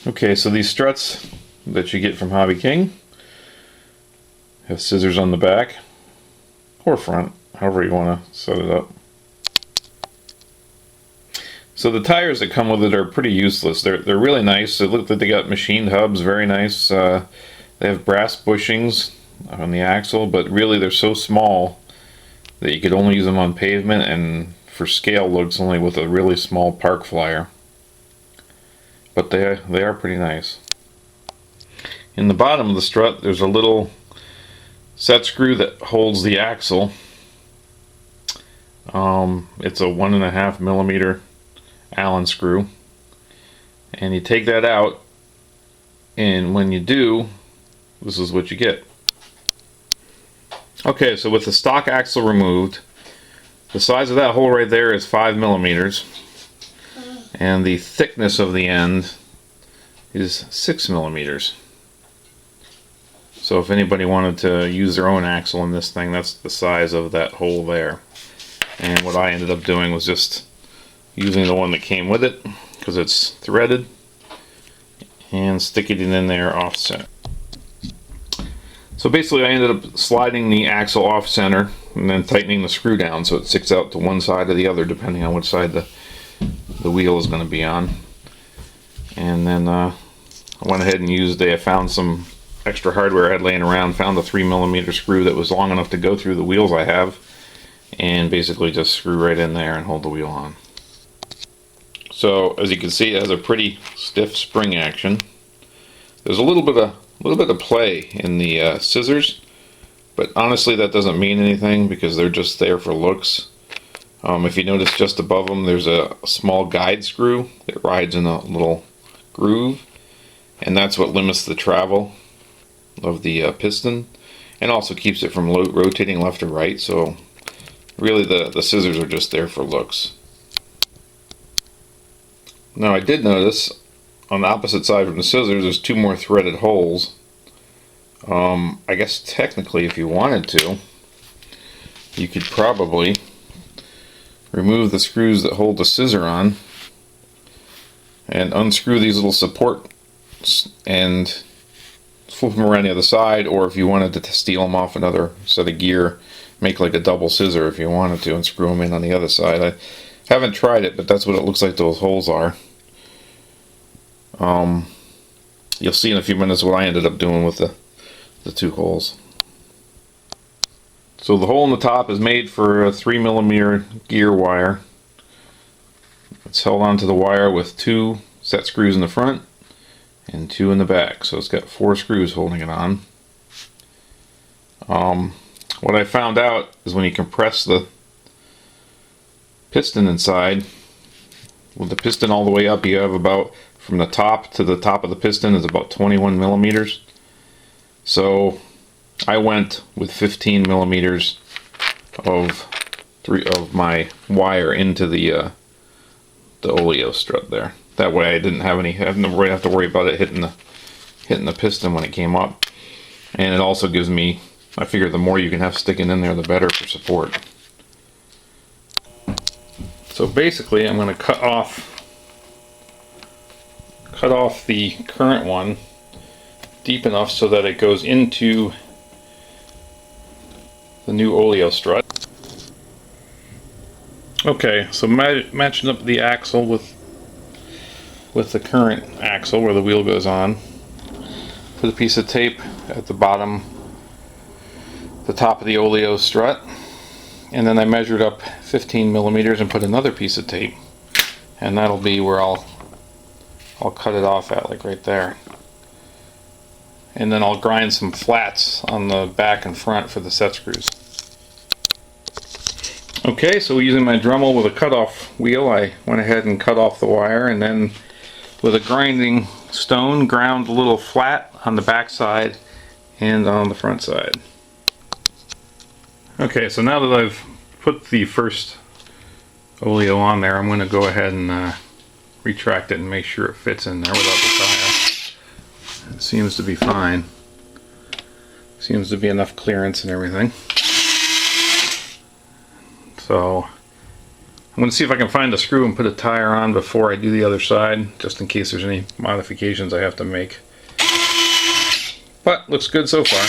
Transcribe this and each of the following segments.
Okay, so these struts that you get from Hobbyking have scissors on the back or front, however you want to set it up. So the tires that come with it are pretty useless. They're really nice. They look like they got machined hubs, very nice. They have brass bushings on the axle, but really they're so small that you could only use them on pavement and for scale lugs only with a really small park flyer. But they are pretty nice. In the bottom of the strut there's a little set screw that holds the axle. It's a 1.5 millimeter Allen screw, and you take that out, and when you do, this is what you get. Okay, so with the stock axle removed, the size of that hole right there is 5 millimeters, and the thickness of the end is 6 millimeters. So if anybody wanted to use their own axle in this thing, that's the size of that hole there. And what I ended up doing was just using the one that came with it, because it's threaded, and sticking it in there off center. So basically I ended up sliding the axle off center and then tightening the screw down so it sticks out to one side or the other depending on which side the wheel is going to be on. And then I went ahead and I found some extra hardware I had laying around, found a 3 millimeter screw that was long enough to go through the wheels I have, and basically just screw right in there and hold the wheel on. So as you can see, it has a pretty stiff spring action. There's a little bit of play in the scissors, but honestly that doesn't mean anything because they're just there for looks. If you notice just above them there's a small guide screw that rides in a little groove, and that's what limits the travel of the piston and also keeps it from rotating left or right. So really the scissors are just there for looks. Now I did notice on the opposite side from the scissors there's 2 more threaded holes. I guess technically if you wanted to, you could probably remove the screws that hold the scissor on and unscrew these little supports and flip them around the other side, or if you wanted to steal them off another set of gear, make like a double scissor if you wanted to and screw them in on the other side. I haven't tried it, but that's what it looks like those holes are. You'll see in a few minutes what I ended up doing with the 2 holes. So the hole in the top is made for a 3 millimeter gear wire. It's held onto the wire with 2 set screws in the front and 2 in the back, so it's got 4 screws holding it on. What I found out is when you compress the piston inside, with the piston all the way up, you have about, from the top to the top of the piston is about 21 millimeters. So I went with 15 millimeters of my wire into the oleo strut there. That way I didn't have to worry about it hitting the piston when it came up. And it also gives me, I figure the more you can have sticking in there the better for support. So basically I'm going to cut off the current one deep enough so that it goes into the new oleo strut. Okay, so matching up the axle with the current axle where the wheel goes on, put a piece of tape at the bottom, the top of the oleo strut, and then I measured up 15 millimeters and put another piece of tape, and that'll be where I'll cut it off at, like right there. And then I'll grind some flats on the back and front for the set screws. Okay, so using my Dremel with a cutoff wheel, I went ahead and cut off the wire, and then with a grinding stone ground a little flat on the back side and on the front side. Okay, so now that I've put the first oleo on there, I'm going to go ahead and retract it and make sure it fits in there without the tire. It seems to be fine. Seems to be enough clearance and everything. So I'm going to see if I can find a screw and put a tire on before I do the other side, just in case there's any modifications I have to make. But looks good so far.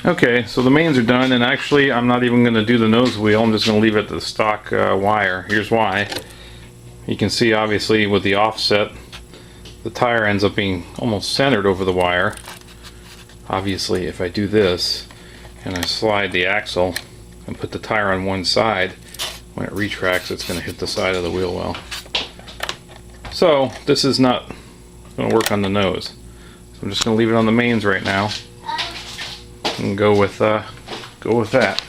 Okay, so the mains are done, and actually I'm not even going to do the nose wheel. I'm just going to leave it to the stock wire. Here's why. You can see obviously with the offset, the tire ends up being almost centered over the wire. Obviously if I do this and I slide the axle and put the tire on one side, when it retracts it's going to hit the side of the wheel well. So this is not going to work on the nose. So I'm just going to leave it on the mains right now and go with that.